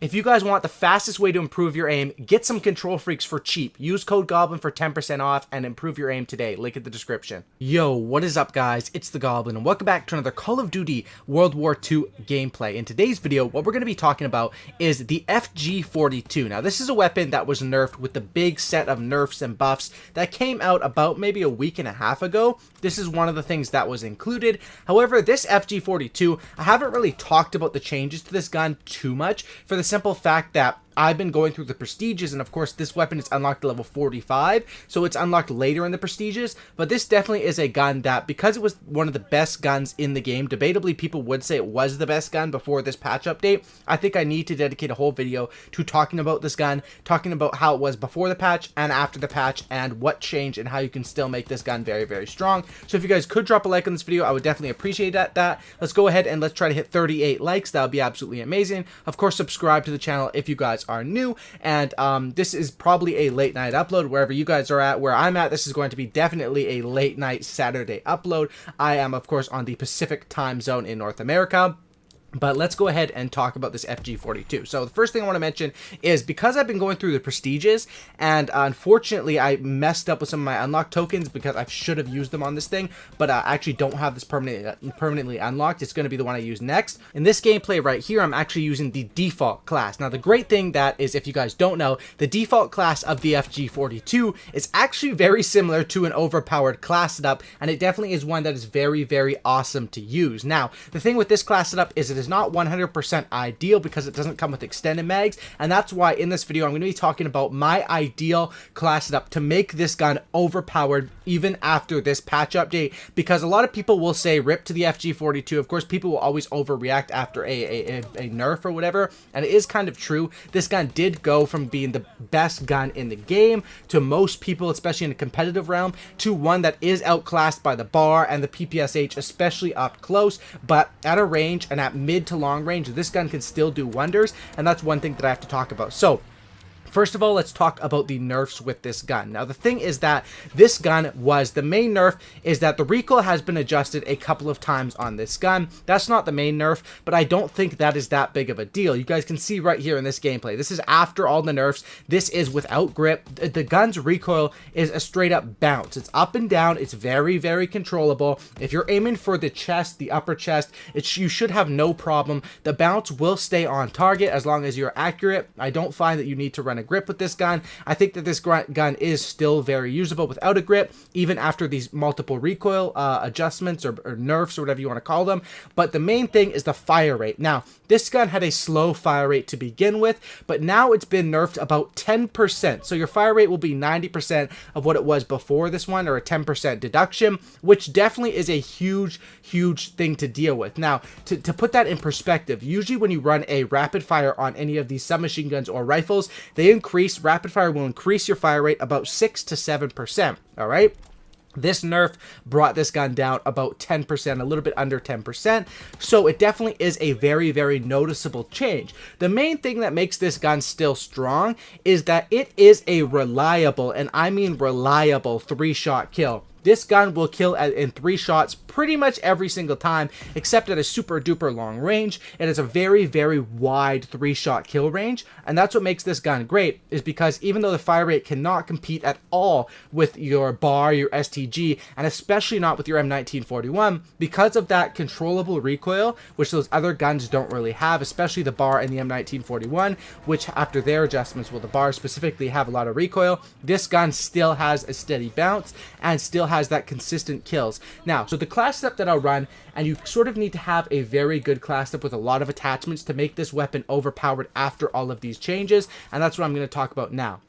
If you guys want the fastest way to improve your aim, get some Control Freaks for cheap. Use code Goblin for 10% off and improve your aim today. Link in the description. Yo, what is up guys? It's the Goblin and welcome back to another Call of Duty World War II gameplay. In today's video, what we're going to be talking about is the FG42. Now, this is a weapon that was nerfed with the big set of nerfs and buffs that came out about maybe a week and a half ago. This is one of the things that was included. However, this FG42, I haven't really talked about the changes to this gun too much for the simple fact that I've been going through the prestiges, and of course this weapon is unlocked to level 45, so it's unlocked later in the prestiges, but this definitely is a gun that, because it was one of the best guns in the game, debatably people would say it was the best gun before this patch update. I think I need to dedicate a whole video to talking about this gun, talking about how it was before the patch and after the patch, and what changed and how you can still make this gun very, very strong. So if you guys could drop a like on this video, I would definitely appreciate that. Let's go ahead and let's try to hit 38 likes. That would be absolutely amazing. Of course, subscribe to the channel if you guys are new, and this is probably a late night upload wherever you guys are at. Where I'm at, this is going to be definitely a late night Saturday upload. I am of course on the Pacific time zone in North America. But let's go ahead and talk about this FG42. So the first thing I want to mention is, because I've been going through the prestiges, and unfortunately I messed up with some of my unlocked tokens because I should have used them on this thing, but I actually don't have this permanently unlocked. It's going to be the one I use next. In this gameplay right here, I'm actually using the default class. Now the great thing that is, if you guys don't know, the default class of the FG42 is actually very similar to an overpowered class setup, and it definitely is one that is very, very awesome to use. Now the thing with this class setup is it is not 100% ideal because it doesn't come with extended mags, and that's why in this video I'm going to be talking about my ideal class setup to make this gun overpowered even after this patch update, because a lot of people will say rip to the FG42. Of course, people will always overreact after a nerf or whatever, and it is kind of true. This gun did go from being the best gun in the game to most people, especially in the competitive realm, to one that is outclassed by the bar and the PPSH, especially up close, but at a range and at mid to long range, this gun can still do wonders, and that's one thing that I have to talk about. So first of all, let's talk about the nerfs with this gun. Now, the thing is that this gun was, the main nerf is that the recoil has been adjusted a couple of times on this gun. That's not the main nerf, but I don't think that is that big of a deal. You guys can see right here in this gameplay, this is after all the nerfs. This is without grip. The gun's recoil is a straight up bounce. It's up and down. It's very, very controllable. If you're aiming for the chest, the upper chest, you should have no problem. The bounce will stay on target as long as you're accurate. I don't find that you need to run a grip with this gun. I think that this gun is still very usable without a grip, even after these multiple recoil adjustments or nerfs or whatever you want to call them. But the main thing is the fire rate. Now, this gun had a slow fire rate to begin with, but now it's been nerfed about 10%. So your fire rate will be 90% of what it was before this one, or a 10% deduction, which definitely is a huge, huge thing to deal with. Now, to put that in perspective, usually when you run a rapid fire on any of these submachine guns or rifles, rapid fire will increase your fire rate about 6 to 7%. All right. This nerf brought this gun down about 10%, a little bit under 10%. So it definitely is a very, very noticeable change. The main thing that makes this gun still strong is that it is a reliable, and I mean reliable, 3-shot kill. This gun will kill in 3 shots pretty much every single time, except at a super duper long range. It has a very, very wide 3-shot kill range, and that's what makes this gun great, is because even though the fire rate cannot compete at all with your bar, your STG, and especially not with your M1941, because of that controllable recoil, which those other guns don't really have, especially the bar and the M1941, which after their adjustments, will the bar specifically have a lot of recoil, this gun still has a steady bounce and still has that consistent kills. Now, so the class setup that I'll run, and you sort of need to have a very good class setup with a lot of attachments to make this weapon overpowered after all of these changes, and that's what I'm going to talk about now.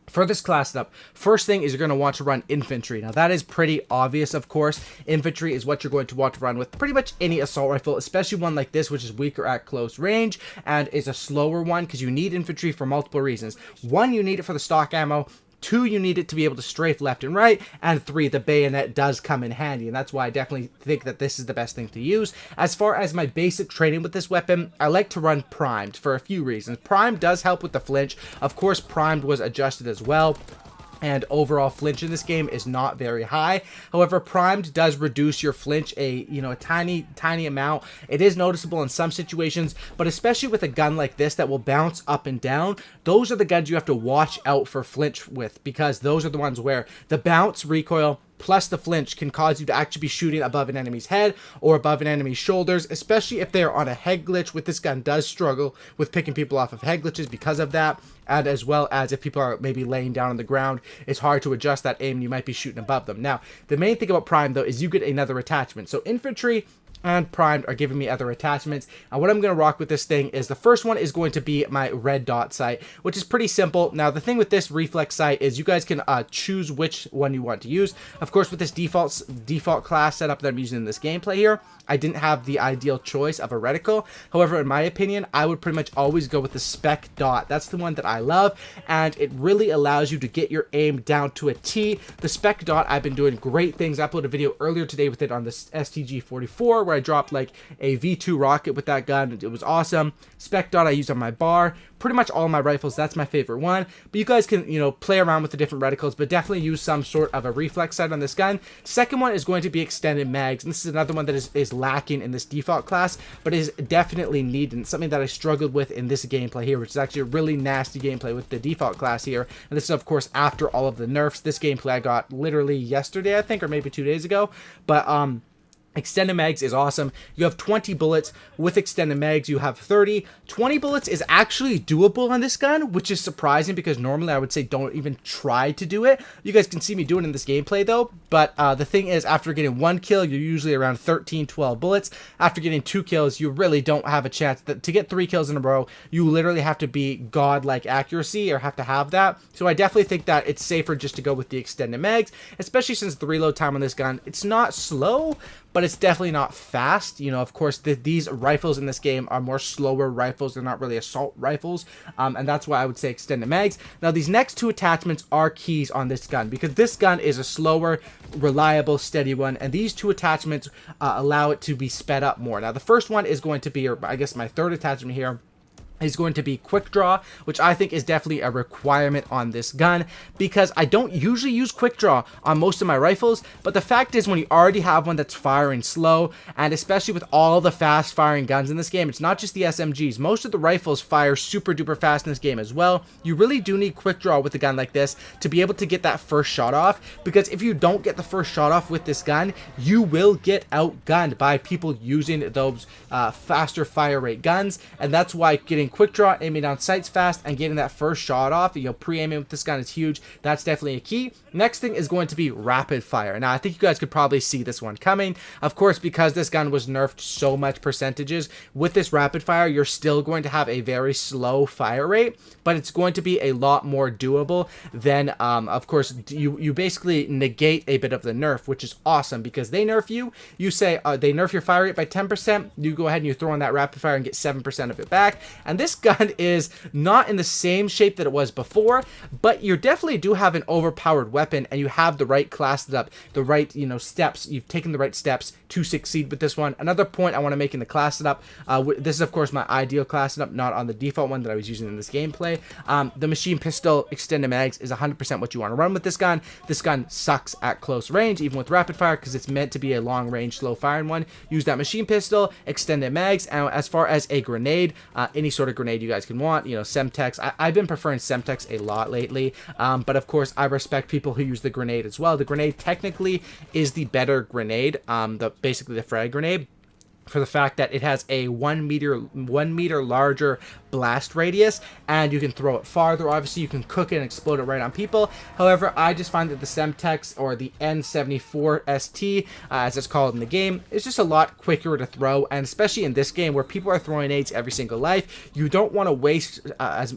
For this class setup, first thing is you're going to want to run infantry. Now that is pretty obvious, of course. Infantry is what you're going to want to run with pretty much any assault rifle, especially one like this, which is weaker at close range and is a slower one, because you need infantry for multiple reasons. One, you need it for the stock ammo. 2, you need it to be able to strafe left and right, and 3, the bayonet does come in handy, and that's why I definitely think that this is the best thing to use. As far as my basic training with this weapon, I like to run primed for a few reasons. Primed does help with the flinch. Of course, primed was adjusted as well. and overall flinch in this game is not very high. However, primed does reduce your flinch a tiny amount. It is noticeable in some situations, but especially with a gun like this that will bounce up and down, those are the guns you have to watch out for flinch with, because those are the ones where the bounce recoil plus the flinch can cause you to actually be shooting above an enemy's head or above an enemy's shoulders, especially if they're on a head glitch. With this gun does struggle with picking people off of head glitches because of that, and as well as if people are maybe laying down on the ground, it's hard to adjust that aim and you might be shooting above them. Now, the main thing about prime though is you get another attachment. So infantry and primed are giving me other attachments, and what I'm going to rock with this thing is the first one is going to be my red dot sight, which is pretty simple. Now the thing with this reflex sight is you guys can choose which one you want to use. Of course, with this default class setup that I'm using in this gameplay here, I didn't have the ideal choice of a reticle. However, in my opinion, I would pretty much always go with the spec dot. That's the one that I love, and it really allows you to get your aim down to a T. The spec dot, I've been doing great things. I uploaded a video earlier today with it on this FG42 where I dropped like a V2 rocket with that gun. It was awesome. Spec dot I use on my bar. Pretty much all my rifles, that's my favorite one. But you guys can, play around with the different reticles, but definitely use some sort of a reflex sight on this gun. Second one is going to be extended mags, and this is another one that is lacking in this default class, but is definitely needed, and something that I struggled with in this gameplay here, which is actually a really nasty gameplay with the default class here. And this is, of course, after all of the nerfs. This gameplay I got literally yesterday, I think, or maybe 2 days ago. But, extended mags is awesome. You have 20 bullets. With extended mags, you have 30. 20 bullets is actually doable on this gun, which is surprising because normally I would say don't even try to do it. You guys can see me do it in this gameplay though, but the thing is, after getting 1 kill, you're usually around 13, 12 bullets. After getting 2 kills, you really don't have a chance. To get 3 kills in a row, you literally have to be godlike accuracy or have to have that. So I definitely think that it's safer just to go with the extended mags, especially since the reload time on this gun, it's not slow, but it's definitely not fast. Of course, these rifles in this game are more slower rifles. They're not really assault rifles, and that's why I would say extended mags. Now, these next 2 attachments are keys on this gun, because this gun is a slower, reliable, steady one, and these 2 attachments allow it to be sped up more. Now, the first one is going to be, or I guess my third attachment here, is going to be quick draw, which I think is definitely a requirement on this gun, because I don't usually use quick draw on most of my rifles, but the fact is when you already have one that's firing slow, and especially with all the fast firing guns in this game, it's not just the SMGs, most of the rifles fire super duper fast in this game as well. You really do need quick draw with a gun like this to be able to get that first shot off, because if you don't get the first shot off with this gun, you will get outgunned by people using those faster fire rate guns, and that's why getting quick draw, aiming down sights fast, and getting that first shot off, pre-aiming with this gun is huge. That's definitely a key. Next thing is going to be rapid fire. Now, I think you guys could probably see this one coming. Of course, because this gun was nerfed so much percentages, with this rapid fire, you're still going to have a very slow fire rate, but it's going to be a lot more doable than, of course, you basically negate a bit of the nerf, which is awesome, because they nerf you say, they nerf your fire rate by 10%, you go ahead and you throw on that rapid fire and get 7% of it back, and this gun is not in the same shape that it was before, but you definitely do have an overpowered weapon, and you have the right class setup, the right, steps, you've taken the right steps to succeed with this one. Another point I want to make in the class setup, this is of course my ideal class setup, not on the default one that I was using in this gameplay. The machine pistol extended mags is 100% what you want to run with this gun. This gun sucks at close range, even with rapid fire, because it's meant to be a long range, slow firing one. Use that machine pistol, extended mags, and as far as a grenade, any sort of grenade you guys can want, Semtex. I've been preferring Semtex a lot lately, but of course I respect people who use the grenade as well. The grenade technically is the better grenade, basically the frag grenade, for the fact that it has a 1 meter larger blast radius, and you can throw it farther. Obviously, you can cook it and explode it right on people. However, I just find that the Semtex, or the N74 ST, as it's called in the game, is just a lot quicker to throw, and especially in this game where people are throwing nades every single life, you don't want to waste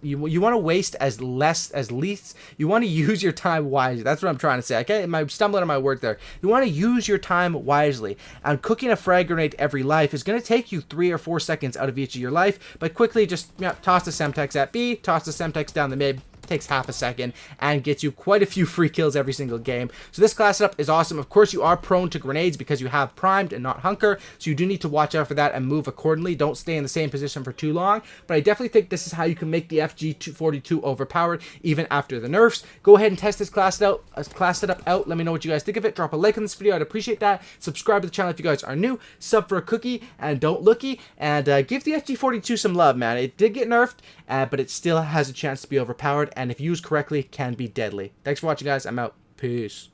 you want to waste as least. You want to use your time wisely. That's what I'm trying to say. Okay, I'm stumbling on my word there. You want to use your time wisely, and cooking a frag grenade every life is going to take you 3 or 4 seconds out of each of your life, but quickly just toss the Semtex at B, toss the Semtex down the mid, takes half a second, and gets you quite a few free kills every single game. So this class setup is awesome. Of course, you are prone to grenades because you have primed and not hunker, so you do need to watch out for that and move accordingly. Don't stay in the same position for too long, but I definitely think this is how you can make the FG42 overpowered even after the nerfs. Go ahead and test this class setup out. Let me know what you guys think of it. Drop a like on this video. I'd appreciate that. Subscribe to the channel if you guys are new. Sub for a cookie, and don't looky. And give the FG42 some love, man. It did get nerfed, but it still has a chance to be overpowered, and if used correctly, can be deadly. Thanks for watching, guys. I'm out. Peace.